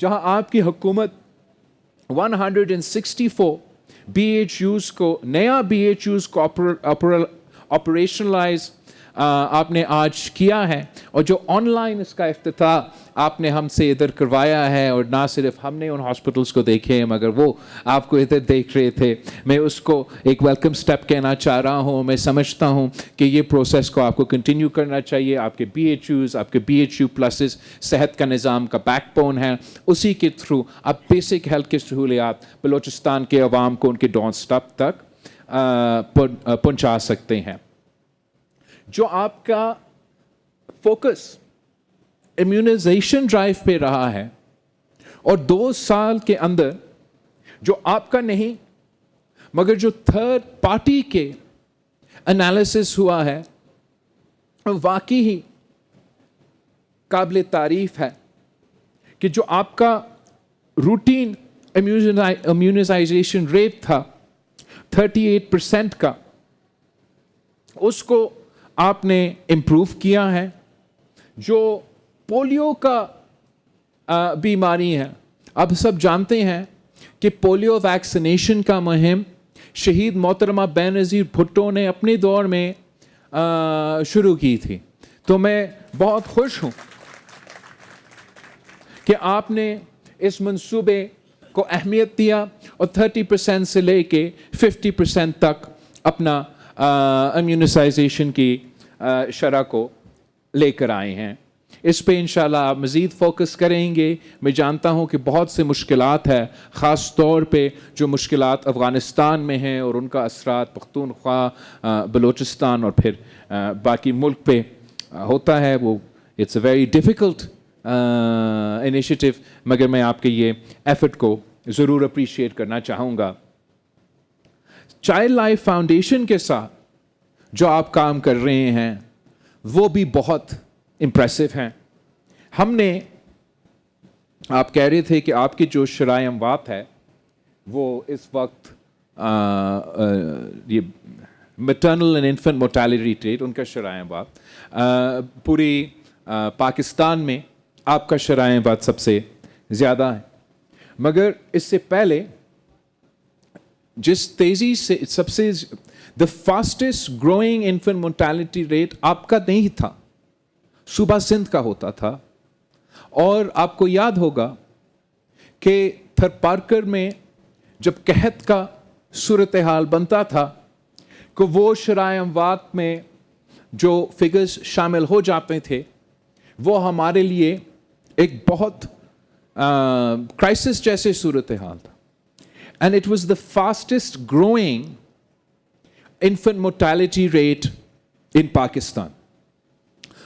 जहां आपकी हुकूमत 164 BHUs को नया BHUs को ऑपरेशनलाइज आपने आज किया है, और जो ऑनलाइन इसका इफ्तिताह आपने हमसे इधर करवाया है, और ना सिर्फ हमने उन हॉस्पिटल्स को देखे हैं मगर वो आपको इधर देख रहे थे, मैं उसको एक वेलकम स्टेप कहना चाह रहा हूँ। मैं समझता हूँ कि ये प्रोसेस को आपको कंटिन्यू करना चाहिए। आपके BHUs, आपके BHU प्लसेस सेहत का निज़ाम का बैकबोन है, उसी के थ्रू आप बेसिक हेल्थ की सहूलियात बलूचिस्तान के अवाम को उनके डोर स्टेप तक पहुँचा सकते हैं। जो आपका फोकस इम्यूनाइजेशन ड्राइव पे रहा है, और 2 साल के अंदर जो आपका नहीं मगर जो थर्ड पार्टी के एनालिसिस हुआ है, वाकई ही काबिल तारीफ है कि जो आपका रूटीन इम्यूनाइजेशन रेट था 38% का, उसको आपने इम्प्रूव किया है। जो पोलियो का बीमारी है, अब सब जानते हैं कि पोलियो वैक्सीनेशन का मुहिम शहीद मोहतरमा बेनज़ीर भुट्टो ने अपने दौर में शुरू की थी। तो मैं बहुत खुश हूँ कि आपने इस मंसूबे को अहमियत दिया और 30% से लेके 50% तक अपना इम्यूनाइजेशन की शरह को लेकर आए हैं। इस पे इंशाल्लाह आप मज़ीद फ़ोकस करेंगे। मैं जानता हूँ कि बहुत से मुश्किलात है, ख़ास तौर पे जो मुश्किलात अफ़गानिस्तान में हैं और उनका असरात पख्तूनख्वा, बलूचिस्तान और फिर बाकी मुल्क पे होता है। वो it's a very difficult initiative, मगर मैं आपके ये एफ़र्ट को ज़रूर अप्रिशिएट करना चाहूँगा। चाइल्ड लाइफ फाउंडेशन के साथ जो आप काम कर रहे हैं वो भी बहुत इम्प्रेसिव हैं। हमने, आप कह रहे थे कि आपकी जो शराय अमवात है वो इस वक्त ये maternal and infant mortality rate, उनका शराय अमवात पूरी पाकिस्तान में आपका शराय अमवात सबसे ज़्यादा है। मगर इससे पहले जिस तेज़ी से सबसे the fastest growing infant mortality rate आपका नहीं था, सूबा सिंध का होता था। और आपको याद होगा कि थरपारकर में जब कहत का सूरत हाल बनता था कि वो शराय अमवात में जो फिगर्स शामिल हो जाते थे वो हमारे लिए एक बहुत क्राइसिस जैसे सूरत हाल था। And it was the fastest growing infant mortality rate in Pakistan.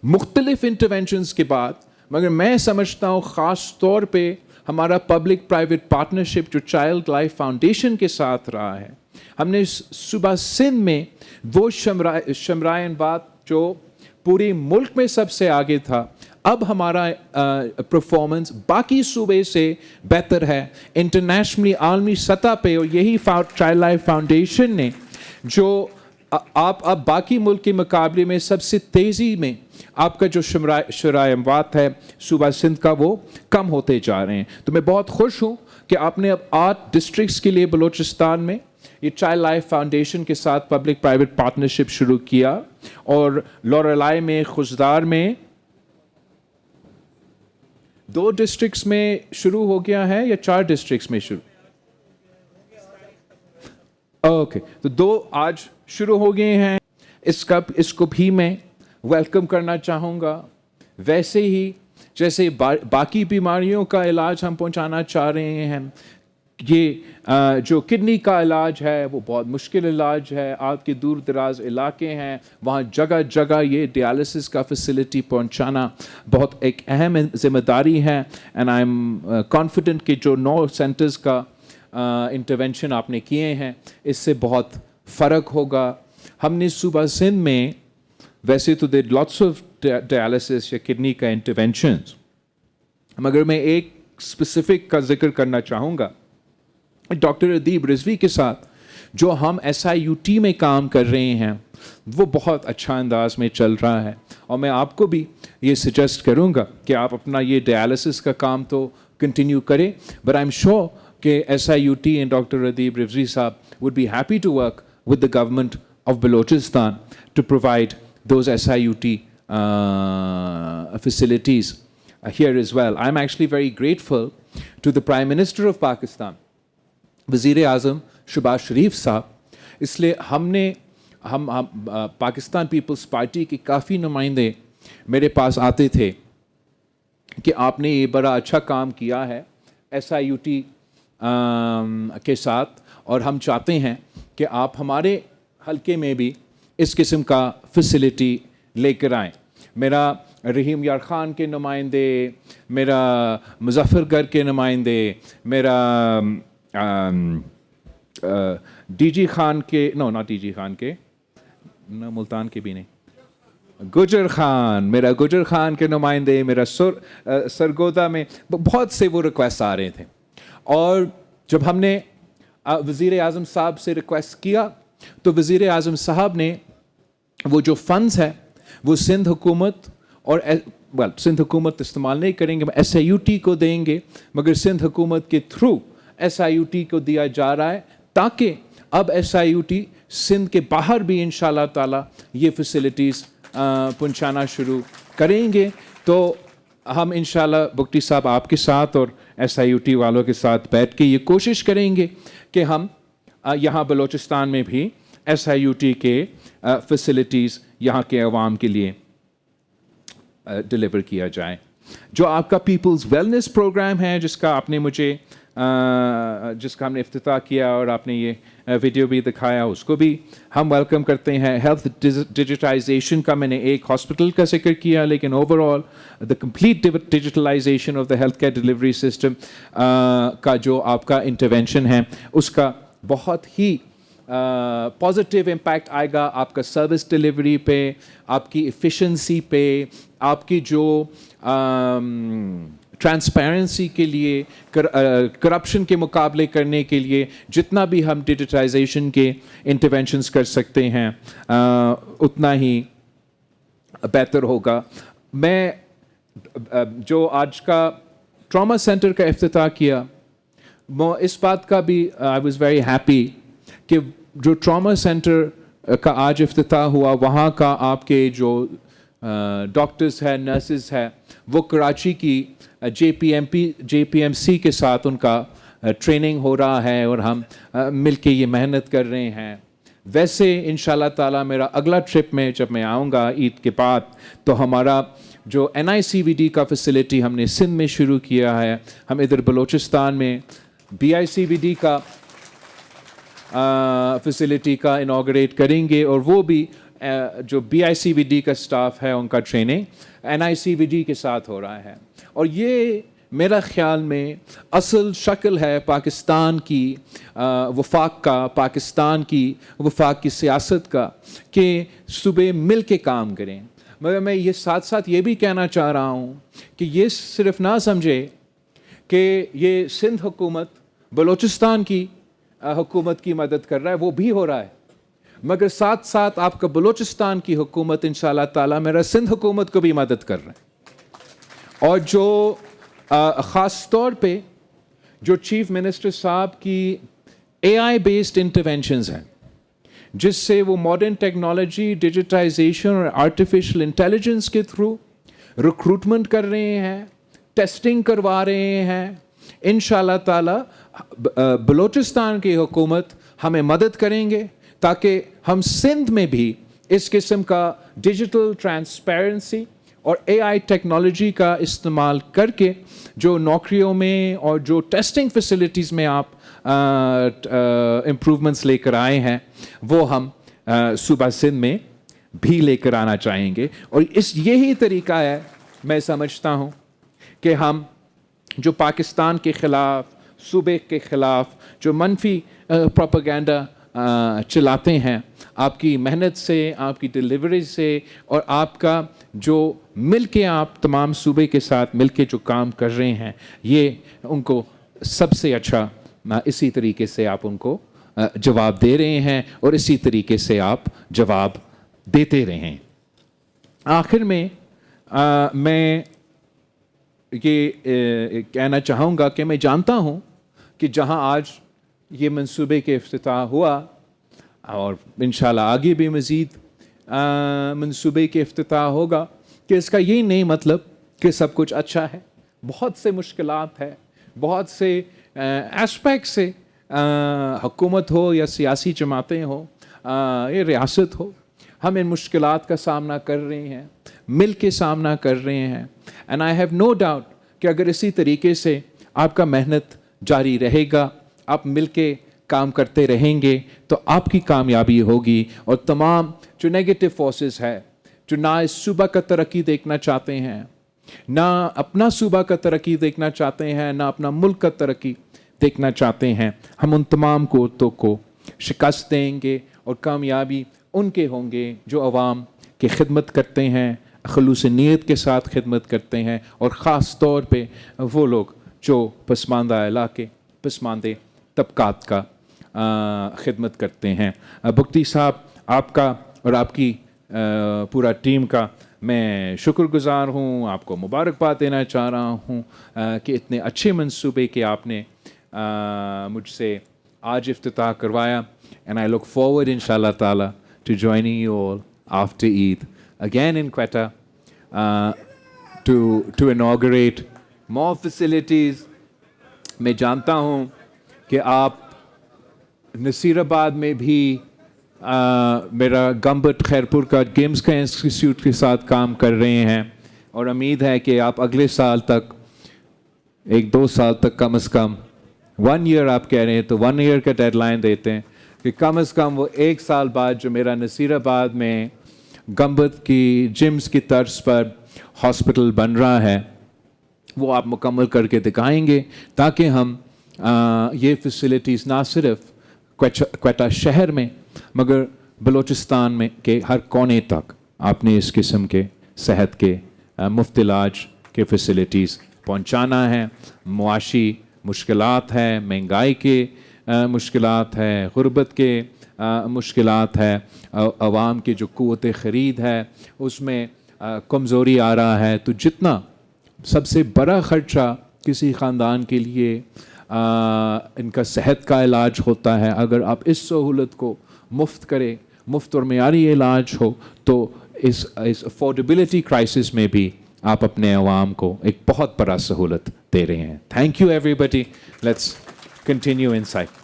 मुख्तलिफ इंटरवेंशंस के बाद, मगर मैं समझता हूँ ख़ास तौर पे हमारा पब्लिक प्राइवेट पार्टनरशिप जो चाइल्ड लाइफ फाउंडेशन के साथ रहा है, हमने सूबा सिंध में वो शमरायनबाद जो पूरे मुल्क में सबसे आगे था, अब हमारा परफॉर्मेंस बाकी सूबे से बेहतर है इंटरनेशनली आलमी सतह पे। और यही चाइल्ड लाइफ फाउंडेशन ने जो आप अब बाकी मुल्क के मुकाबले में सबसे तेज़ी में आपका जो शराय अमवात है सूबा सिंध का वो कम होते जा रहे हैं। तो मैं बहुत खुश हूँ कि आपने अब 8 डिस्ट्रिक्ट्स के लिए बलूचिस्तान में ये चाइल्ड लाइफ फाउंडेशन के साथ पब्लिक प्राइवेट पार्टनरशिप शुरू किया, और लोरेलाई में, खुजदार में 2 डिस्ट्रिक्ट्स में शुरू हो गया है या 4 डिस्ट्रिक्ट्स में शुरू? ओके, तो 2 आज शुरू हो गए हैं। इसको भी मैं वेलकम करना चाहूँगा। वैसे ही जैसे बाकी बीमारियों का इलाज हम पहुँचाना चाह रहे हैं, ये जो किडनी का इलाज है वो बहुत मुश्किल इलाज है। आपके दूर दराज इलाके हैं, वहाँ जगह जगह ये डायलिसिस का फैसिलिटी पहुँचाना बहुत एक अहम जिम्मेदारी है। एंड आई एम कॉन्फिडेंट कि जो 9 सेंटर्स का इंटरवेंशन आपने किए हैं इससे बहुत फ़र्क होगा। हमने सूबा सिंध में वैसे तो दे लॉट्स ऑफ डायलिसिस या किडनी का इंटरवेंशंस, मगर मैं एक स्पेसिफिक का जिक्र करना चाहूँगा। डॉक्टर अदीब रिजवी के साथ जो हम SIUT में काम कर रहे हैं वो बहुत अच्छा अंदाज में चल रहा है, और मैं आपको भी ये सजेस्ट करूँगा कि आप अपना ये डायलिसिस का काम तो continue करें. But I'm sure कि SIUT and Dr. Radeep Rivzi Saab would be happy to work with the government of Balochistan to provide those SIUT facilities here as well. I'm actually very grateful to the Prime Minister of Pakistan, वज़ीर आज़म शहबाज शरीफ साहब. इसलिए हम Pakistan peoples party के काफ़ी नुमाइंदे मेरे पास आते थे कि आपने ये बड़ा अच्छा काम किया है SIUT के साथ, और हम चाहते हैं कि आप हमारे हलके में भी इस किस्म का फैसिलिटी लेकर आएँ. मेरा रहीम यार ख़ान के नुमाइंदे, मेरा मुज़फ़्फ़रगढ़ के नुमाइंदे, मेरा DG खान के, नो नॉट DG खान के, ना मुल्तान के भी नहीं, गुजर खान, मेरा गुजर खान के नुमाइंदे, मेरा सरगोदा में बहुत से वो रिक्वेस्ट आ रहे थे. और जब हमने वज़ीर आज़म साहब से रिक्वेस्ट किया तो वज़ीर आज़म साहब ने वो जो फंड्स है वो सिंध हुकूमत और सिंध हुकूमत इस्तेमाल नहीं करेंगे, SIUT को देंगे, मगर सिंध हुकूमत के थ्रू SIUT को दिया जा रहा है ताकि अब SIUT सिंध के बाहर भी इंशाअल्लाह ताला ये फैसिलिटीज़ पहुंचाना शुरू करेंगे. तो हम इंशाअल्लाह बुगटी साहब आपके साथ और SIUT वालों के साथ बैठ के ये कोशिश करेंगे कि हम यहाँ बलूचिस्तान में भी SIUT के फैसिलिटीज़ यहाँ के अवाम के लिए डिलीवर किया जाए. जो आपका पीपल्स वेलनेस प्रोग्राम है जिसका हमने इफ्तिताह किया और आपने ये वीडियो भी दिखाया, उसको भी हम वेलकम करते हैं. हेल्थ डिजिटाइजेशन का मैंने एक हॉस्पिटल का जिक्र किया, लेकिन overall the complete digitalization of the health care delivery system का जो आपका इंटरवेंशन है उसका बहुत ही पॉजिटिव इम्पैक्ट आएगा आपका सर्विस डिलीवरी पे, आपकी एफिशिएंसी पे, आपकी जो ट्रांसपेरेंसी के लिए, करप्शन के मुकाबले करने के लिए जितना भी हम डिजिटाइजेशन के इंटरवेंशंस कर सकते हैं उतना ही बेहतर होगा. मैं जो आज का ट्रॉमा सेंटर का इफ्तिताह किया, इस बात का भी आई वाज वेरी हैप्पी कि जो ट्रॉमा सेंटर का आज इफ्तिताह हुआ, वहाँ का आपके जो डॉक्टर्स है, नर्सेस है, वो कराची की JPMC के साथ उनका ट्रेनिंग हो रहा है और हम मिलके ये मेहनत कर रहे हैं. वैसे इंशाल्लाह ताला मेरा अगला ट्रिप में जब मैं आऊँगा ईद के बाद, तो हमारा जो NICVD का फैसिलिटी हमने सिंध में शुरू किया है, हम इधर बलूचिस्तान में BICVD का फैसिलिटी का इनाग्रेट करेंगे, और वो भी जो BICVD का स्टाफ है उनका ट्रेनिंग NICVD के साथ हो रहा है. और ये मेरा ख्याल में असल शक्ल है पाकिस्तान की वफाक का, पाकिस्तान की वफाक की सियासत का, कि सुबह मिल के काम करें. मगर मैं ये साथ साथ ये भी कहना चाह रहा हूँ कि ये सिर्फ ना समझे कि ये सिंध हुकूमत बलूचिस्तान की हुकूमत की मदद कर रहा है, वो भी हो रहा है, मगर साथ साथ आपका बलूचिस्तान की हुकूमत इंशाअल्लाह ताला मेरा सिंध हुकूमत को भी मदद कर रहा है. और जो ख़ास तौर पे जो चीफ मिनिस्टर साहब की AI बेस्ड इंटरवेंशंस हैं, जिससे वो मॉडर्न टेक्नोलॉजी, डिजिटाइजेशन और आर्टिफिशियल इंटेलिजेंस के थ्रू रिक्रूटमेंट कर रहे हैं, टेस्टिंग करवा रहे हैं, इंशाअल्लाह ताला बलूचिस्तान की हुकूमत हमें मदद करेंगे ताकि हम सिंध में भी इस किस्म का डिजिटल ट्रांसपेरेंसी और AI टेक्नोलॉजी का इस्तेमाल करके जो नौकरियों में और जो टेस्टिंग फैसिलिटीज़ में आप इम्प्रूवमेंट्स लेकर आए हैं, वो हम सूबा सिंध में भी लेकर आना चाहेंगे. और यही तरीका है, मैं समझता हूँ, कि हम जो पाकिस्तान के ख़िलाफ़, सूबे के ख़िलाफ़ जो मनफी प्रोपेगेंडा चलाते हैं, आपकी मेहनत से, आपकी डिलीवरी से, और आपका जो मिल के आप तमाम सूबे के साथ मिल के जो काम कर रहे हैं, ये उनको सबसे अच्छा इसी तरीके से आप उनको जवाब दे रहे हैं और इसी तरीके से आप जवाब देते रहें. आखिर में मैं ये कहना चाहूँगा कि मैं जानता हूँ कि जहाँ आज ये मंसूबे के इफ्तिताह हुआ और इंशाल्लाह आगे भी मज़ीद मंसूबे के इफ्तिताह होगा, कि इसका यही नहीं मतलब कि सब कुछ अच्छा है। बहुत से मुश्किलात है, बहुत से एस्पेक्ट से, हुकूमत हो या सियासी जमातें हो या रियासत हो, हम इन मुश्किलात का सामना कर रहे हैं, मिल के सामना कर रहे हैं। And I have no doubt कि अगर इसी तरीके से आपका मेहनत जारी रहेगा, आप मिल के काम करते रहेंगे, तो आपकी कामयाबी होगी। और तमाम जो नेगेटिव फोर्सेस है, जो ना इस सूबा का तरक्की देखना चाहते हैं, ना अपना सूबा का तरक्की देखना चाहते हैं, ना अपना मुल्क का तरक्की देखना चाहते हैं, हम उन तमाम क़ुव्वतों को शिकस्त देंगे और कामयाबी उनके होंगे जो अवाम की खिदमत करते हैं, खलूस नीयत के साथ खिदमत करते हैं, और ख़ास तौर पे वो लोग जो पसमानदा इलाके, पसमानदे तबकात का खिदमत करते हैं। भुगती साहब, आपका और आपकी पूरा टीम का मैं शुक्रगुज़ार हूँ, आपको मुबारकबाद देना चाह रहा हूँ कि इतने अच्छे मंसूबे के आपने मुझसे आज इफ्तिताह करवाया। एंड आई लुक फॉरवर्ड इंशाअल्लाह ताला to joining you all after Eid again in Quetta to inaugurate more facilities. मैं जानता हूँ कि आप नसीराबाद में भी मेरा गम्बट खैरपुर का गेम्स का इंस्टीट्यूट के साथ काम कर रहे हैं, और उम्मीद है कि आप अगले साल तक, 1-2 साल तक, कम से कम 1 ईयर आप कह रहे हैं, तो 1 ईयर का डेडलाइन देते हैं कि कम से कम वो 1 साल बाद जो मेरा नसीराबाद में गम्बत की जिम्स की तर्ज पर हॉस्पिटल बन रहा है, वो आप मुकम्मल करके दिखाएंगे, ताकि हम ये फैसिलिटीज़ ना सिर्फ क्वेटा शहर में मगर बलूचिस्तान में के हर कोने तक आपने इस किस्म के सेहत के मुफ्त इलाज के फैसिलिटीज़ पहुँचाना है। मुआशी मुश्किलात है, महंगाई के मुश्किलात है, गुर्बत के मुश्किलात है, आवाम की जो क़ुव्वत ख़रीद है उसमें कमज़ोरी आ रहा है। तो जितना सबसे बड़ा ख़र्चा किसी ख़ानदान के लिए इनका सेहत का इलाज होता है, अगर आप इस सहूलत को मुफ्त करें, मुफ्त और मेयारी इलाज हो, तो इस अफोर्डेबिलिटी क्राइसिस में भी आप अपने अवाम को एक बहुत बड़ा सहूलत दे रहे हैं। Thank you everybody, let's continue inside.